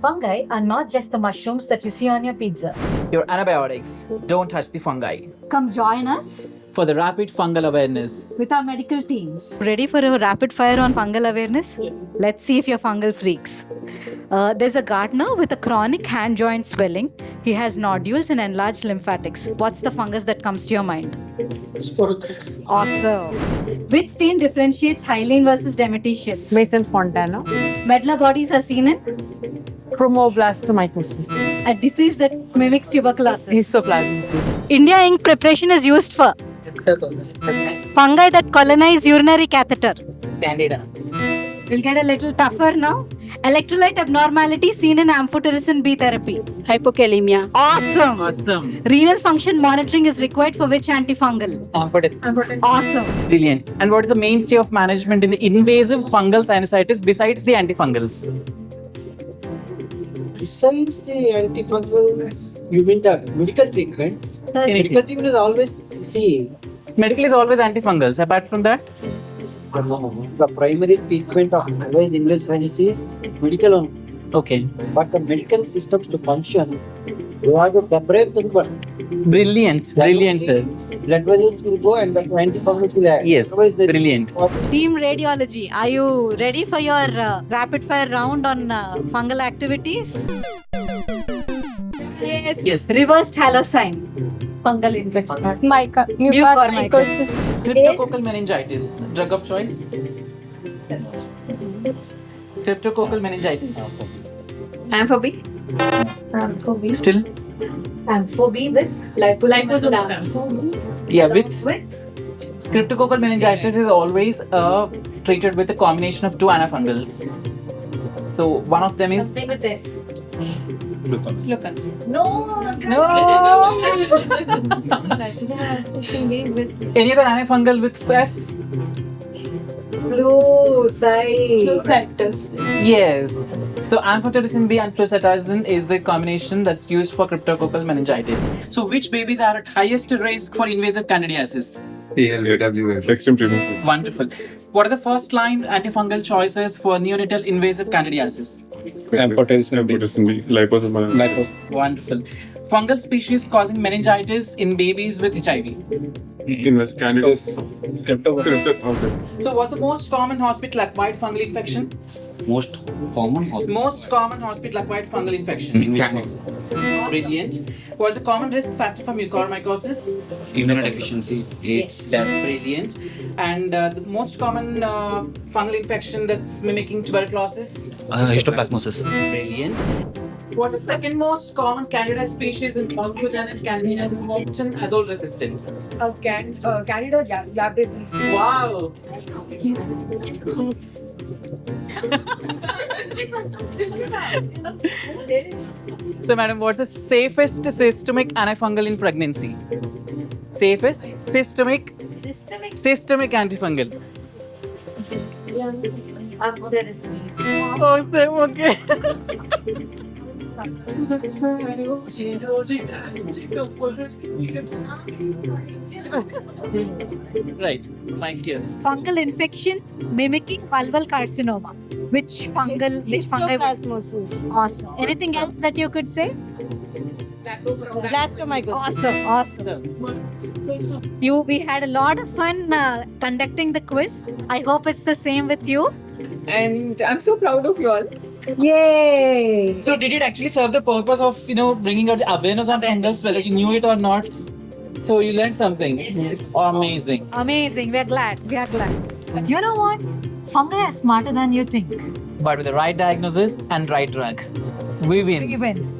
Fungi are not just the mushrooms that you see on your pizza. Your antibiotics. Don't touch the fungi. Come join us For the rapid fungal awareness. with our medical teams. Ready for a rapid fire on fungal awareness? Let's see if you're fungal freaks. There's a gardener with a chronic hand joint swelling. He has nodules and enlarged lymphatics. What's the fungus that comes to your mind? Sporothrix. Awesome. Which stain differentiates Hyline versus Demeticius? Mason Fontana. Medulla bodies are seen in Chromoblastomycosis. a disease that mimics tuberculosis. Histoplasmosis. India ink preparation is used for fungi that colonize urinary catheter. Candida. We'll get a little tougher now. Electrolyte abnormality seen in amphotericin B therapy. Hypokalemia. Awesome. Awesome. Renal function monitoring is required for which antifungal? Awesome. Brilliant. And what is the mainstay of management in the invasive fungal sinusitis besides the antifungals? Besides the antifungals, you mean the medical treatment? Medical treatment is always Medical is always antifungals. Apart from that, the primary treatment of always invasive is medical only. okay. But the medical systems to function, you have to deprive them. But Brilliant. Brilliant, sir. blood vessels will go and the antifungals will act. Yes. Otherwise, they- Brilliant. Team radiology, are you ready for your rapid fire round on fungal activities? Yes. Reversed halocine. Fungal infection. Mucormycosis. Cryptococcal meningitis. Drug of choice? Cryptococcal meningitis. Amphoby. Still? Amphoby with liposomal. Yeah, with cryptococcal meningitis is always treated with a combination of two antifungals. So one of them is Something with F. any other antifungal with F? Flucytis. Yes. So amphotericin B and flucytosine is the combination that's used for cryptococcal meningitis. So which babies are at highest risk for invasive candidiasis? ALAWF. Extreme treatment. Wonderful. What are the first line antifungal choices for neonatal invasive candidiasis? Amphotericin B. Liposomal. Wonderful. Fungal species causing meningitis in babies with HIV. Invest candidates. Okay. So what's the most common hospital-acquired fungal infection? Most common Most common hospital-acquired fungal infection. In which one? Brilliant. What's the common risk factor for mucormycosis? immunodeficiency. Yes. That's brilliant. And the most common fungal infection that's mimicking tuberculosis? Histoplasmosis. Brilliant. What's the second most common Candida species in oncogenic candidiasis often azole resistant? Candida labradis. Wow. So, madam, what's the safest systemic antifungal in pregnancy? Safest systemic antifungal. Oh, same, okay. Right, thank you. Fungal infection mimicking vulval carcinoma. Which fungi? Histoplasmosis. Awesome. Anything else that you could say? Blastomycosis. Awesome. We had a lot of fun conducting the quiz. I hope it's the same with you. And I'm so proud of you all. Yay! So, did it actually serve the purpose of bringing out the awareness on fungals, whether you knew it or not? So you learned something. Yes. Amazing. Amazing. We are glad. You know what? Fungi are smarter than you think. But with the right diagnosis and right drug, we win. We win.